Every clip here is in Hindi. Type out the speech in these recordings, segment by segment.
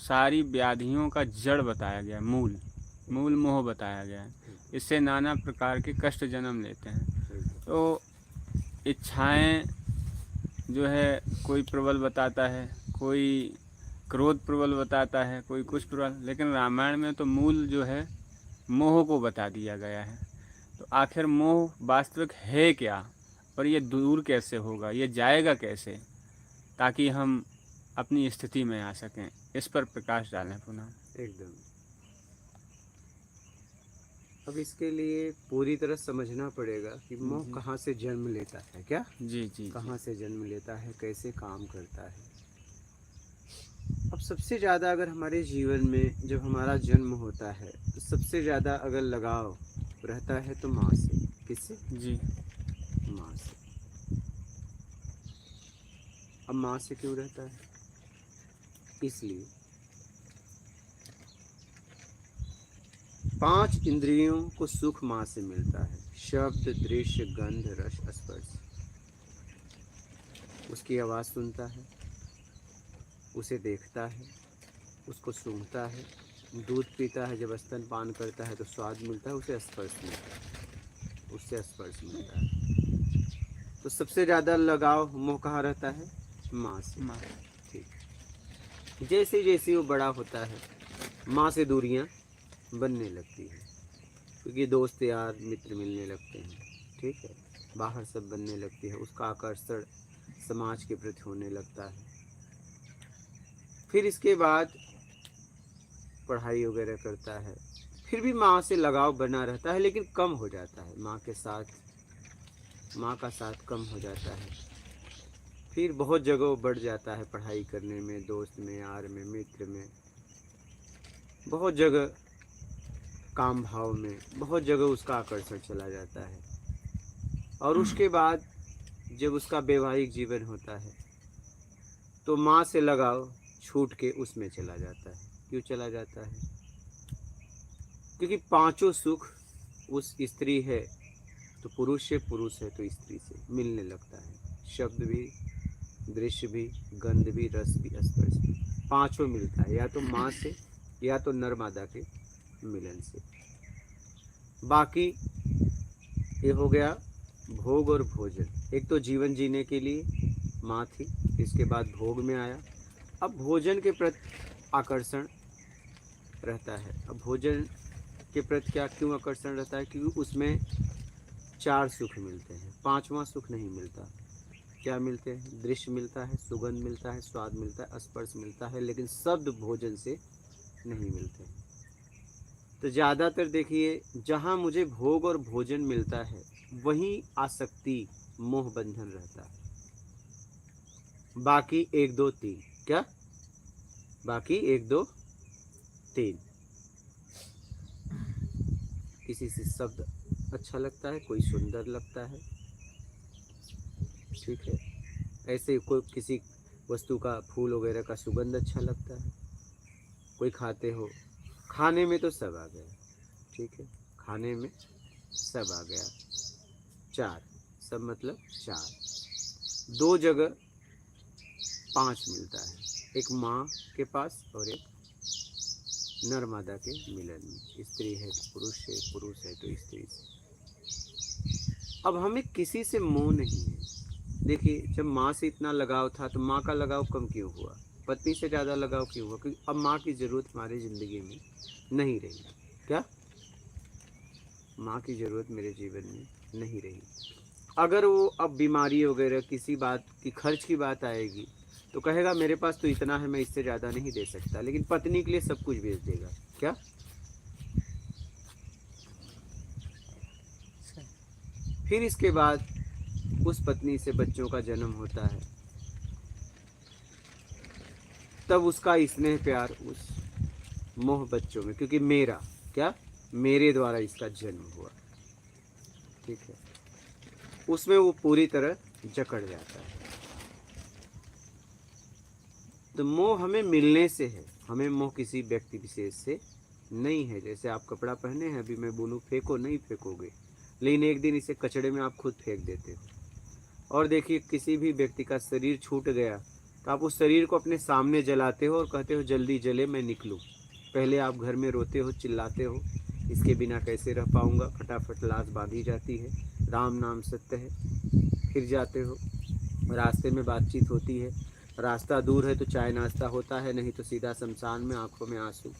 सारी व्याधियों का जड़ बताया गया है, मूल मूल मोह बताया गया है। इससे नाना प्रकार के कष्ट जन्म लेते हैं। तो इच्छाएं जो है कोई प्रबल बताता है, कोई क्रोध प्रबल बताता है, कोई कुछ प्रबल, लेकिन रामायण में तो मूल जो है मोह को बता दिया गया है। तो आखिर मोह वास्तविक है क्या, और ये दूर कैसे होगा, ये जाएगा कैसे, ताकि हम अपनी स्थिति में आ सकें, इस पर प्रकाश डालें पुनः। एकदम। अब इसके लिए पूरी तरह समझना पड़ेगा कि मोह जी कहाँ से जन्म लेता है, क्या जी जी कहाँ से जन्म लेता है, कैसे काम करता है। अब सबसे ज़्यादा अगर हमारे जीवन में जब हमारा जन्म होता है तो सबसे ज़्यादा अगर लगाव रहता है तो माँ से। किससे? जी माँ से। अब माँ से क्यों रहता है? इसलिए 5 इंद्रियों को सुख माँ से मिलता है। शब्द, दृश्य, गंध, रस, स्पर्श। उसकी आवाज़ सुनता है, उसे देखता है, उसको सूंघता है, दूध पीता है, जब स्तनपान करता है तो स्वाद मिलता है, उसे स्पर्श मिलता है, उससे स्पर्श मिलता है। तो सबसे ज़्यादा लगाव मोह कहाँ रहता है? माँ से। माँ। ठीक। जैसे जैसे वो बड़ा होता है माँ से दूरियाँ बनने लगती हैं, क्योंकि दोस्त यार मित्र मिलने लगते हैं, ठीक है, बाहर सब बनने लगती है, उसका आकर्षण समाज के प्रति होने लगता है। फिर इसके बाद पढ़ाई वगैरह करता है, फिर भी माँ से लगाव बना रहता है, लेकिन कम हो जाता है, माँ के साथ, माँ का साथ कम हो जाता है। फिर बहुत जगह बढ़ जाता है, पढ़ाई करने में, दोस्त में, यार में, मित्र में, बहुत जगह काम भाव में, बहुत जगह उसका आकर्षण चला जाता है। और उसके बाद जब उसका वैवाहिक जीवन होता है तो माँ से लगाव छूट के उसमें चला जाता है। क्यों चला जाता है? क्योंकि पांचों सुख उस स्त्री है तो पुरुष से, पुरुष है तो स्त्री से मिलने लगता है। शब्द भी, दृश्य भी, गंध भी, रस भी, स्पर्श भी, पांचों मिलता है, या तो माँ से या तो नर मादा के मिलन से। बाकी ये हो गया भोग और भोजन। एक तो जीवन जीने के लिए माँ थी, इसके बाद भोग में आया, अब भोजन के प्रति आकर्षण रहता है। अब भोजन के प्रति क्या क्यों आकर्षण रहता है? क्योंकि उसमें 4 सुख मिलते हैं, 5वां सुख नहीं मिलता। क्या मिलते हैं? दृश्य मिलता है, सुगंध मिलता है, स्वाद मिलता है, स्पर्श मिलता है, लेकिन शब्द भोजन से नहीं मिलते हैं। तो ज़्यादातर देखिए, जहाँ मुझे भोग और भोजन मिलता है वहीं आसक्ति, मोह बंधन रहता है। बाकी 1 2 3, क्या बाकी 1 2 3, किसी से शब्द अच्छा लगता है, कोई सुंदर लगता है, ठीक है, ऐसे कोई किसी वस्तु का, फूल वगैरह का सुगंध अच्छा लगता है, कोई खाते हो, खाने में तो सब आ गया, ठीक है, खाने में सब आ गया। 4, सब मतलब 4, 2 जगह 5 मिलता है, एक माँ के पास और एक नर मादा के मिलन में। स्त्री है तो पुरुष से, पुरुष है तो स्त्री से। अब हमें किसी से मोह नहीं है। देखिए, जब माँ से इतना लगाव था तो माँ का लगाव कम क्यों हुआ? पत्नी से ज़्यादा लगाव क्यों हुआ? क्योंकि अब माँ की ज़रूरत हमारी ज़िंदगी में नहीं रही। क्या? माँ की ज़रूरत मेरे जीवन में नहीं रही। अगर वो अब बीमारी वगैरह किसी बात की, खर्च की बात आएगी तो कहेगा मेरे पास तो इतना है, मैं इससे ज़्यादा नहीं दे सकता, लेकिन पत्नी के लिए सब कुछ बेच देगा। क्या? फिर इसके बाद उस पत्नी से बच्चों का जन्म होता है, तब उसका स्नेह प्यार उस मोह बच्चों में, क्योंकि मेरा, क्या, मेरे द्वारा इसका जन्म हुआ, ठीक है, उसमें वो पूरी तरह जकड़ जाता है। तो मोह हमें मिलने से है, हमें मोह किसी व्यक्ति विशेष से नहीं है। जैसे आप कपड़ा पहने हैं, अभी मैं बोलूँ फेंको, नहीं फेंकोगे, लेकिन एक दिन इसे कचड़े में आप खुद फेंक देते हो। और देखिए, किसी भी व्यक्ति का शरीर छूट गया तो आप उस शरीर को अपने सामने जलाते हो और कहते हो जल्दी जले, मैं निकलूं। पहले आप घर में रोते हो, चिल्लाते हो, इसके बिना कैसे रह पाऊंगा, फटाफट लाश बांधी जाती है, राम नाम सत्य है। फिर जाते हो, रास्ते में बातचीत होती है, रास्ता दूर है तो चाय नाश्ता होता है, नहीं तो सीधा शमशान में, आंखों में आंसू।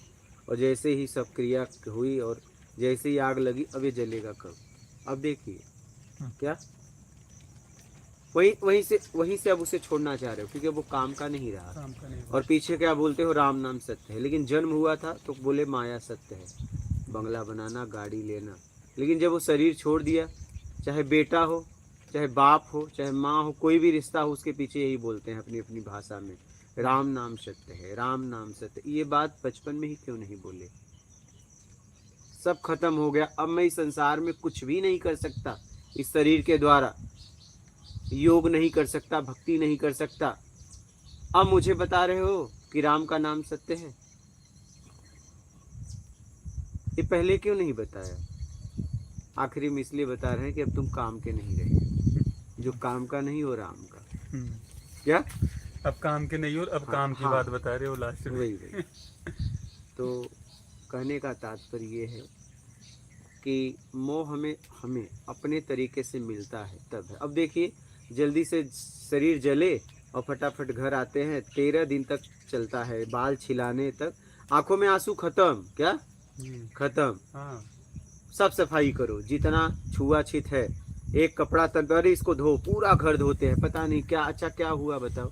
और जैसे ही सब क्रिया हुई और जैसे ही आग लगी, अब ये जलेगा कब? अब देखिए क्या वहीं से अब उसे छोड़ना चाह रहे हो, क्योंकि वो काम का नहीं रहा। काम का नहीं। और पीछे क्या बोलते हो, राम नाम सत्य है। लेकिन जन्म हुआ था तो बोले माया सत्य है, बंगला बनाना, गाड़ी लेना। लेकिन जब वो शरीर छोड़ दिया, चाहे बेटा हो, चाहे बाप हो, चाहे माँ हो, कोई भी रिश्ता हो, उसके पीछे यही बोलते हैं अपनी अपनी भाषा में, राम नाम सत्य है, राम नाम सत्य। ये बात बचपन में ही क्यों नहीं बोले? सब खत्म हो गया, अब मैं इस संसार में कुछ भी नहीं कर सकता, इस शरीर के द्वारा योग नहीं कर सकता, भक्ति नहीं कर सकता। अब मुझे बता रहे हो कि राम का नाम सत्य है? ये पहले क्यों नहीं बताया? आखिरी में इसलिए बता रहे हैं कि अब तुम काम के नहीं रहे, जो काम का नहीं हो राम का। क्या अब काम के नहीं हो, अब हाँ, काम की हाँ, बात बता रहे हो लास्ट में। वही। तो कहने का तात्पर्य ये है कि मोह हमें अपने तरीके से मिलता है तब है। अब देखिए, जल्दी से शरीर जले और फटाफट घर आते हैं, 13 दिन तक चलता है, बाल छिलाने तक, आंखों में आंसू खत्म। क्या खत्म? हाँ। सब सफाई करो, जितना छुआछूत है, एक कपड़ा तक, अरे इसको धो, पूरा घर धोते हैं, पता नहीं क्या अच्छा क्या हुआ बताओ,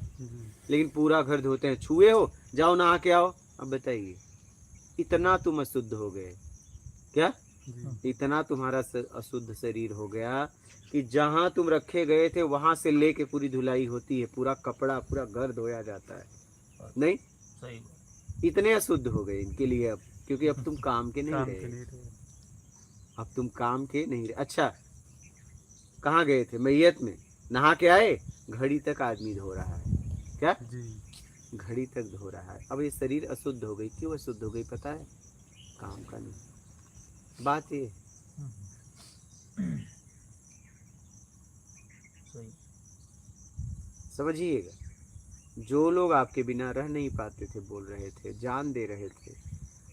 लेकिन पूरा घर धोते हैं। छुए हो, जाओ नहा के आओ। अब बताइए, इतना तुम अशुद्ध हो गए। क्या इतना तुम्हारा अशुद्ध शरीर हो गया कि जहां तुम रखे गए थे वहां से लेके पूरी धुलाई होती है, पूरा कपड़ा, पूरा घर धोया जाता है। नहीं सही, इतने अशुद्ध हो गए इनके लिए अब, क्योंकि अब तुम काम के नहीं काम रहे। के नहीं रहे। अब तुम काम के नहीं रहे। अच्छा, कहाँ गए थे? मैयत में नहा के आए, घड़ी तक आदमी धो रहा है। क्या जी। घड़ी तक धो रहा है। अब ये शरीर अशुद्ध हो गई। क्यों अशुद्ध हो गई पता है? काम का नहीं। बात ये सही। समझिएगा, जो लोग आपके बिना रह नहीं पाते थे, बोल रहे थे, जान दे रहे थे,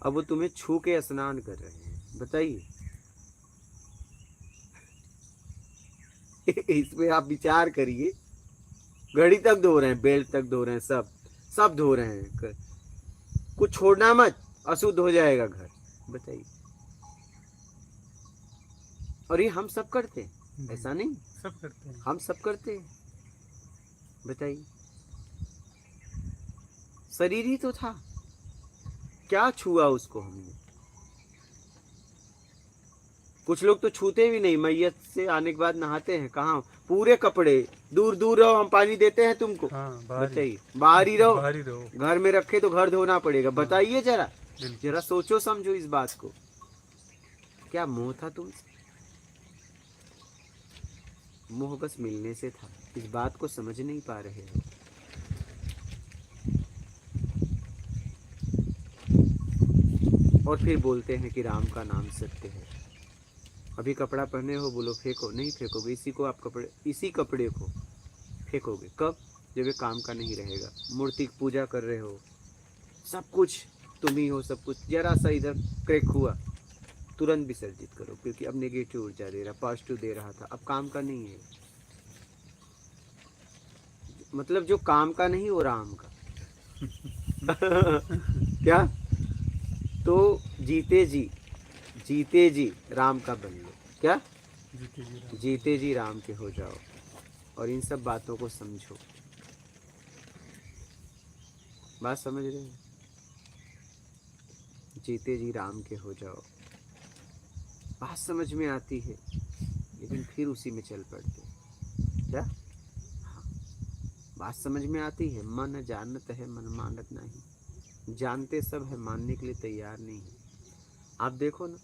अब वो तुम्हें छू के स्नान कर रहे हैं। बताइए इसमें आप विचार करिए। घड़ी तक धो रहे हैं, बेल्ट तक धो रहे हैं, सब धो रहे हैं, कुछ छोड़ना मत, अशुद्ध हो जाएगा घर। बताइए, और ये हम सब करते हैं, ऐसा नहीं, सब करते हैं। हम सब करते हैं। बताइए, शरीर ही तो था, क्या छुआ उसको हमने? कुछ लोग तो छूते भी नहीं, मैयत से आने के बाद नहाते हैं। कहाँ? पूरे कपड़े, दूर दूर रहो, हम पानी देते हैं तुमको। हाँ, बताइए, बाहर ही रहो, बाहर ही रहो। घर में रखे तो घर धोना पड़ेगा। बताइए जरा, बिल्कुल। जरा सोचो समझो इस बात को। क्या मोह था तुमसे? मोह बस मिलने से था, इस बात को समझ नहीं पा रहे हो। और फिर बोलते हैं कि राम का नाम सत्य है। अभी कपड़ा पहने हो, बोलो फेंको, नहीं फेंकोगे। इसी कपड़े को फेंकोगे कब? जब ये काम का नहीं रहेगा। मूर्ति की पूजा कर रहे हो, सब कुछ तुम ही हो, सब कुछ, जरा सा इधर क्रैक हुआ, तुरंत विसर्जित करो, क्योंकि अब नेगेटिव ऊर्जा दे रहा, पॉजिटिव दे रहा था, अब काम का नहीं है। मतलब जो काम का नहीं वो राम का क्या? तो जीते जी राम का बन लो। क्या? जीते जी राम के हो जाओ। और इन सब बातों को समझो। बात समझ रहे हैं? जीते जी राम के हो जाओ। बात समझ में आती है, लेकिन फिर उसी में चल पड़ते। क्या? हाँ, बात समझ में आती है। मन जानत है, मन मानत नहीं। जानते सब है, मानने के लिए तैयार नहीं है। आप देखो ना,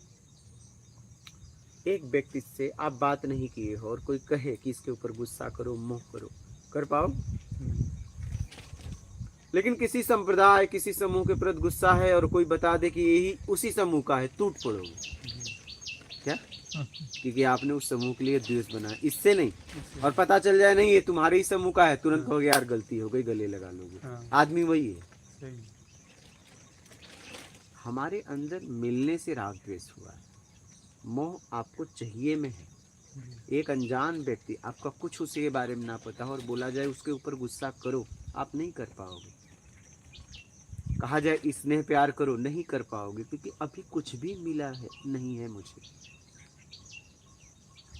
एक व्यक्ति से आप बात नहीं किए हो और कोई कहे कि इसके ऊपर गुस्सा करो, मोह करो, कर पाओ? लेकिन किसी संप्रदाय, किसी समूह के प्रति गुस्सा है और कोई बता दे कि यही उसी समूह का है, टूट पड़ोगे। क्या? क्योंकि आपने उस समूह के लिए द्वेष बनाया, इससे नहीं। और पता चल जाए नहीं ये तुम्हारे ही समूह का है, तुरंत कहोगे यार गलती हो गई, गले लगा लोगे। हाँ। आदमी वही है। सही। हमारे अंदर मिलने से राग द्वेष हुआ है। मोह आपको चाहिए में है। एक अनजान व्यक्ति, आपका कुछ उसके बारे में ना पता हो और बोला जाए उसके ऊपर गुस्सा करो, आप नहीं कर पाओगे। कहा जाए स्नेह प्यार करो, नहीं कर पाओगे, क्योंकि अभी कुछ भी मिला है नहीं है मुझे।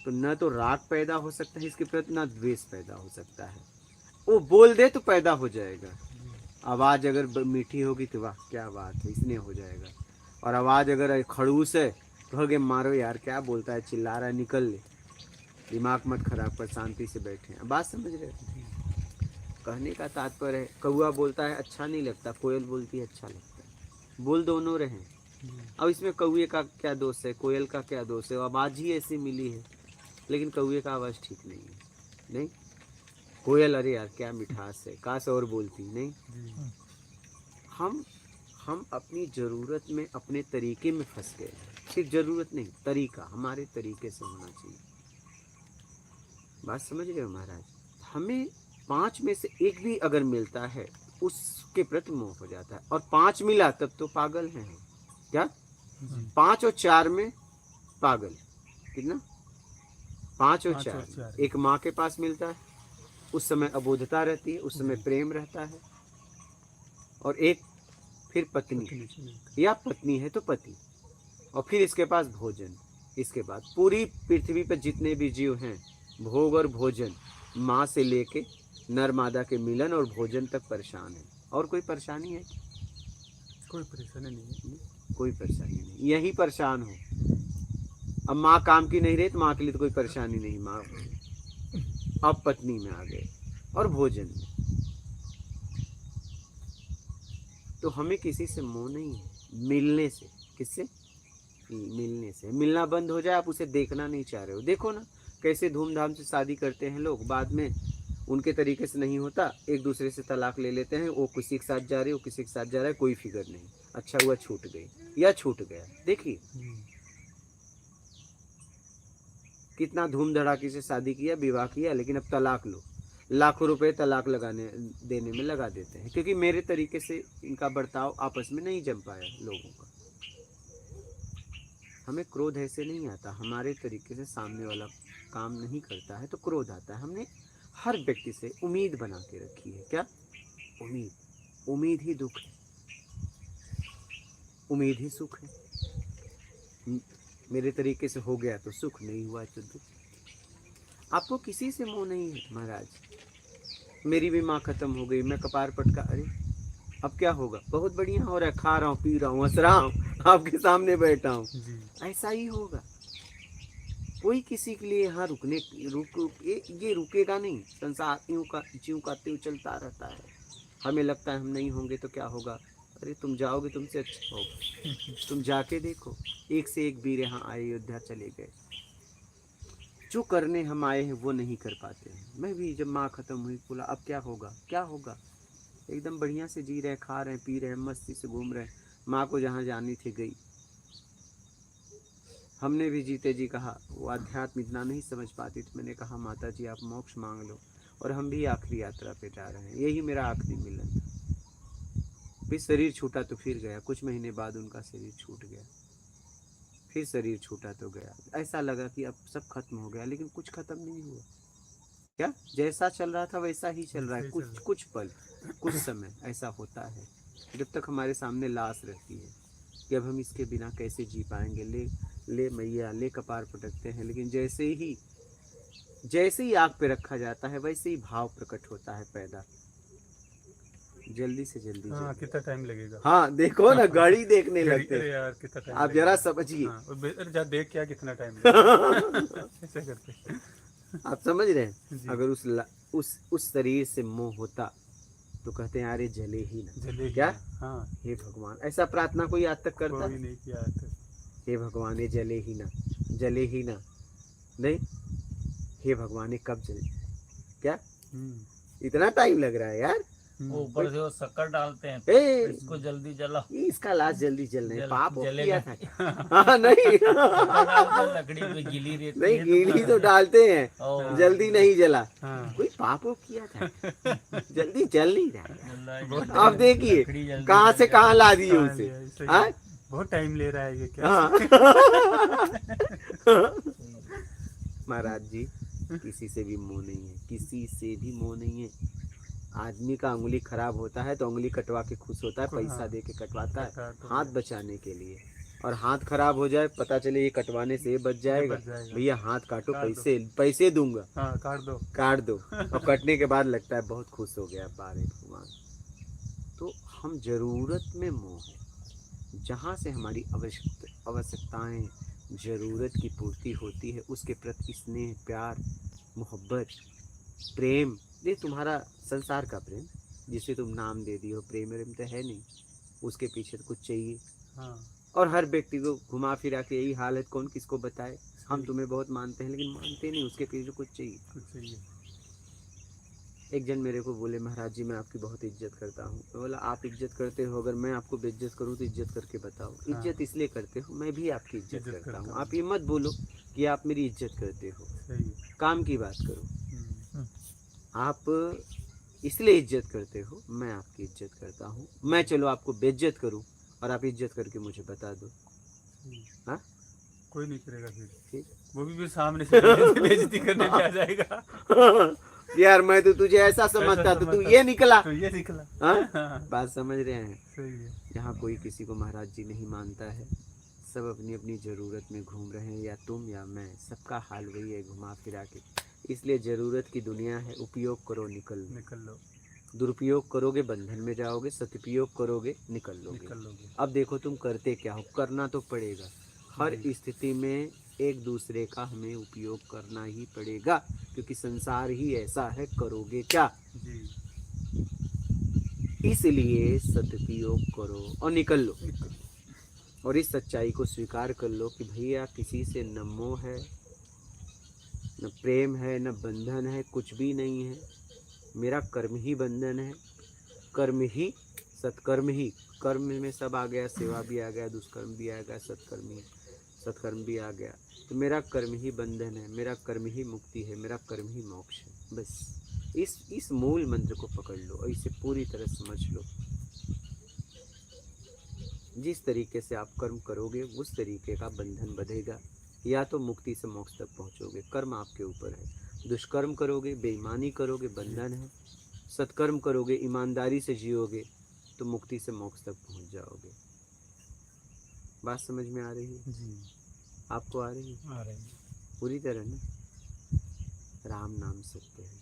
तो न तो राग पैदा हो सकता है इसके प्रति, ना द्वेष पैदा हो सकता है। वो बोल दे तो पैदा हो जाएगा। आवाज अगर मीठी होगी तो वाह क्या बात है, स्नेह हो जाएगा। और आवाज अगर खड़ूस है तो कहोगे मारो यार क्या बोलता है, चिल्ला रहा है, निकल ले, दिमाग मत खराब कर, शांति से बैठे। बात समझ रहे हो? कहने का तात्पर्य है, कौआ बोलता है अच्छा नहीं लगता, कोयल बोलती है अच्छा लगता है, बोल दोनों रहे। अब इसमें कौए का क्या दोष है, कोयल का क्या दोष है? आवाज ही ऐसी मिली है, लेकिन कौए का आवाज ठीक नहीं है। नहीं, कोयल अरे यार क्या मिठास है, काश और बोलती। नहीं, हम अपनी ज़रूरत में अपने तरीके में फंस गए। सिर्फ ज़रूरत नहीं, तरीका हमारे तरीके से होना चाहिए। बात समझ रहे हो महाराज? हमें 5 में से एक भी अगर मिलता है उसके प्रति मोह हो जाता है, और 5 मिला तब तो पागल हैं हम। क्या? 5 और 4 में पागल। कितना? 5 और 4। एक माँ के पास मिलता है, उस समय अबोधता रहती है, उस समय प्रेम रहता है। और एक फिर पत्नी, या पत्नी है तो पति, और फिर इसके पास भोजन। इसके बाद पूरी पृथ्वी पर जितने भी जीव हैं, भोग और भोजन, माँ से लेके नर मादा के मिलन और भोजन तक परेशान है। और कोई परेशानी है? कोई परेशानी नहीं है। कोई परेशानी नहीं, यही परेशान हो। अब माँ काम की नहीं रही तो माँ के लिए तो कोई परेशानी नहीं, माँ अब पत्नी में आ गए और भोजन में। तो हमें किसी से मोह नहीं है, मिलने से। किससे? मिलने से। मिलना बंद हो जाए, आप उसे देखना नहीं चाह रहे हो। देखो ना कैसे धूमधाम से शादी करते हैं लोग, बाद में उनके तरीके से नहीं होता, एक दूसरे से तलाक ले लेते हैं। वो किसी के साथ जा रही है, वो किसी के साथ जा रहा है, कोई फिक्र नहीं, अच्छा हुआ छूट गई या छूट गया। देखिए कितना धूम धड़ाके से शादी किया, विवाह किया, लेकिन अब तलाक लो, लाखों रुपए तलाक लगाने देने में लगा देते हैं, क्योंकि मेरे तरीके से इनका बर्ताव आपस में नहीं जम पाया लोगों का। हमें क्रोध ऐसे नहीं आता, हमारे तरीके से सामने वाला काम नहीं करता है तो क्रोध आता है। हमने हर व्यक्ति से उम्मीद बना के रखी है। क्या? उम्मीद। उम्मीद ही दुख है, उम्मीद ही सुख है। मेरे तरीके से हो गया तो सुख, नहीं हुआ तो दुख। आपको किसी से मोह नहीं है महाराज। मेरी भी माँ खत्म हो गई, मैं कपार पटका, अरे अब क्या होगा, बहुत बढ़िया हो रहा है, खा रहा हूँ, पी रहा हूँ, हंस रहा हूँ, आपके सामने बैठा हूँ। ऐसा ही होगा। कोई किसी के लिए यहाँ ये रुकेगा नहीं। संसार यूं का ज्यों का त्यों चलता रहता है। हमें लगता है हम नहीं होंगे तो क्या होगा, अरे तुम जाओगे तुमसे अच्छा होगा। तुम जाके देखो, एक से एक वीर यहाँ आए, अयोध्या चले गए। जो करने हम आए हैं वो नहीं कर पाते हैं। मैं भी जब माँ खत्म हुई बोला अब क्या होगा, क्या होगा, एकदम बढ़िया से जी रहे, खा रहे, पी रहे, मस्ती से घूम रहे। माँ को जहाँ जानी थी गई। हमने भी जीते जी कहा, वो अध्यात्म इतना नहीं समझ पाती, तो मैंने कहा माता जी आप मोक्ष मांग लो, और हम भी आखिरी यात्रा पे जा रहे हैं, यही मेरा आखिरी मिलन था। फिर शरीर छूटा तो फिर गया, कुछ महीने बाद उनका शरीर छूट गया, फिर शरीर छूटा तो गया। ऐसा लगा कि अब सब खत्म हो गया, लेकिन कुछ खत्म नहीं हुआ। क्या? जैसा चल रहा था वैसा ही चल रहा है। कुछ पल, कुछ समय ऐसा होता है जब तक हमारे सामने लाश रहती है कि अब हम इसके बिना कैसे जी पाएंगे। ले मैया, ले कपार पटकते हैं, लेकिन जैसे ही आग पे रखा जाता है वैसे ही भाव प्रकट होता है पैदा। जल्दी से जल्दी। हाँ, कितना टाइम लगेगा। हाँ देखो ना, गाड़ी देखने लगते हैं यार, कितना टाइम आप जरा समझिए। हाँ, देख क्या कितना टाइम लगेगा। ऐसे करते आप समझ रहे हैं? अगर उस शरीर से मोह होता तो कहते हैं अरे जले ही ना, जले क्या? हाँ, हे भगवान, ऐसा प्रार्थना कोई आज तक करता? कोई नहीं किया आज तक। हे भगवान ये जले ही ना, जले ही ना। नहीं, हे भगवान ये कब जले? क्या? इतना टाइम लग रहा है यार, हम्म। वो ऊपर से वो शक्कर डालते हैं तो ए! इसको जल्दी जलाओ, ये इसका लाश जल्दी जलने जल- पाप हो जलेगा। किया था। हाँ, नहीं शक्कर डालते हैं, लकड़ी पे गीली रहती नहीं, है गीली तो डालते हैं, और जल्दी नहीं जला। हाँ। कोई पाप हो किया था, जल्दी जल नहीं रहा है। जल्दा ही बहुत जल्दा अब देखिए लकड़ी जल्दी कहाँ जल से कहाँ ला दिए कहाँ उसे। लिया, सही हाँ? है। बहुत टाइम ले रहा है ये क्या। हाँ। जाती है। महाराज जी, किसी से भी मोह नहीं है, किसी से भी मोह नहीं है। आदमी का उंगली खराब होता है तो उंगली कटवा के खुश होता है, पैसा हाँ। दे के कटवाता है कटवा तो हाथ बचाने के लिए। और हाथ खराब हो जाए, पता चले ये कटवाने से ये बच जाएगा, बच जाएगा। भैया हाथ काटो, काट दो। पैसे पैसे दूंगा, हाँ, काट दो। काट दो। और कटने के बाद लगता है बहुत खुश हो गया, बारे भगवान। तो हम जरूरत में मोह है, जहाँ से हमारी आवश्यकताएं, जरूरत की पूर्ति होती है, उसके प्रति स्नेह, प्यार, मोहब्बत, प्रेम, ये तुम्हारा संसार का प्रेम जिसे तुम नाम दे दिए हो, प्रेम प्रेम तो है नहीं, उसके पीछे तो कुछ चाहिए। हाँ, और हर व्यक्ति को घुमा फिरा के यही हाल है, कौन किसको बताए। हम तुम्हें बहुत मानते हैं लेकिन मानते नहीं, उसके पीछे कुछ चाहिए। कुछ चाहिए। एक जन मेरे को बोले, महाराज जी मैं आपकी बहुत इज्जत करता हूँ। मैं बोला आप इज्जत करते हो, अगर मैं आपको बेइज्जत करूँ तो इज्जत करके बताओ। हाँ। इज्जत इसलिए करते हो, मैं भी आपकी इज्जत इज्जत करता करता हूँ। हूँ। आप ये मत बोलो कि आप मेरी इज्जत करते हो, सही है। काम की बात करो। हम्म। आप इसलिए इज्जत करते हो, मैं आपकी इज्जत करता हूँ। मैं चलो आपको बेइज्जत करूँ और आप इज्जत करके मुझे बता दो। सही है। हाँ? कोई नहीं करेगा फिर। ठीक। वो भी सामने से बेइज्जती करने पे आ जाएगा। यार मैं तो तुझे ऐसा समझता, तो तू समझता। ये निकला। तो ये निकला। हाँ? हाँ, बात समझ रहे हैं। सही है। यहाँ कोई किसी को महाराज जी नहीं मानता है, सब अपनी अपनी ज़रूरत में घूम रहे हैं, या तुम या मैं, सबका हाल वही है घुमा फिरा के। इसलिए ज़रूरत की दुनिया है, उपयोग करो निकल लो। निकल लो, दुरुपयोग करोगे बंधन में जाओगे, सदुपयोग करोगे निकल लोगे। निकल लोगे। अब देखो तुम करते क्या हो, करना तो पड़ेगा। हर स्थिति में एक दूसरे का हमें उपयोग करना ही पड़ेगा, क्योंकि संसार ही ऐसा है, करोगे क्या। जी। इसलिए सदुपयोग करो और निकल लो। और इस सच्चाई को स्वीकार कर लो कि भैया किसी से न मोह है, न प्रेम है, न बंधन है, कुछ भी नहीं है। मेरा कर्म ही बंधन है, कर्म ही सत्कर्म ही। कर्म में सब आ गया, सेवा भी आ गया, दुष्कर्म भी आ गया, सत्कर्म भी आ गया। तो मेरा कर्म ही बंधन है, मेरा कर्म ही मुक्ति है, मेरा कर्म ही मोक्ष है। बस इस मूल मंत्र को पकड़ लो और इसे पूरी तरह समझ लो। जिस तरीके से आप कर्म करोगे उस तरीके का बंधन बंधेगा, या तो मुक्ति से मोक्ष तक पहुंचोगे। कर्म आपके ऊपर है। दुष्कर्म करोगे, बेईमानी करोगे, बंधन है। सत्कर्म करोगे, ईमानदारी से जियोगे, तो मुक्ति से मोक्ष तक पहुंच जाओगे। बात समझ में आ रही है? जी, आपको आ रही है आ रही है। पूरी तरह ना? राम नाम सत्य है।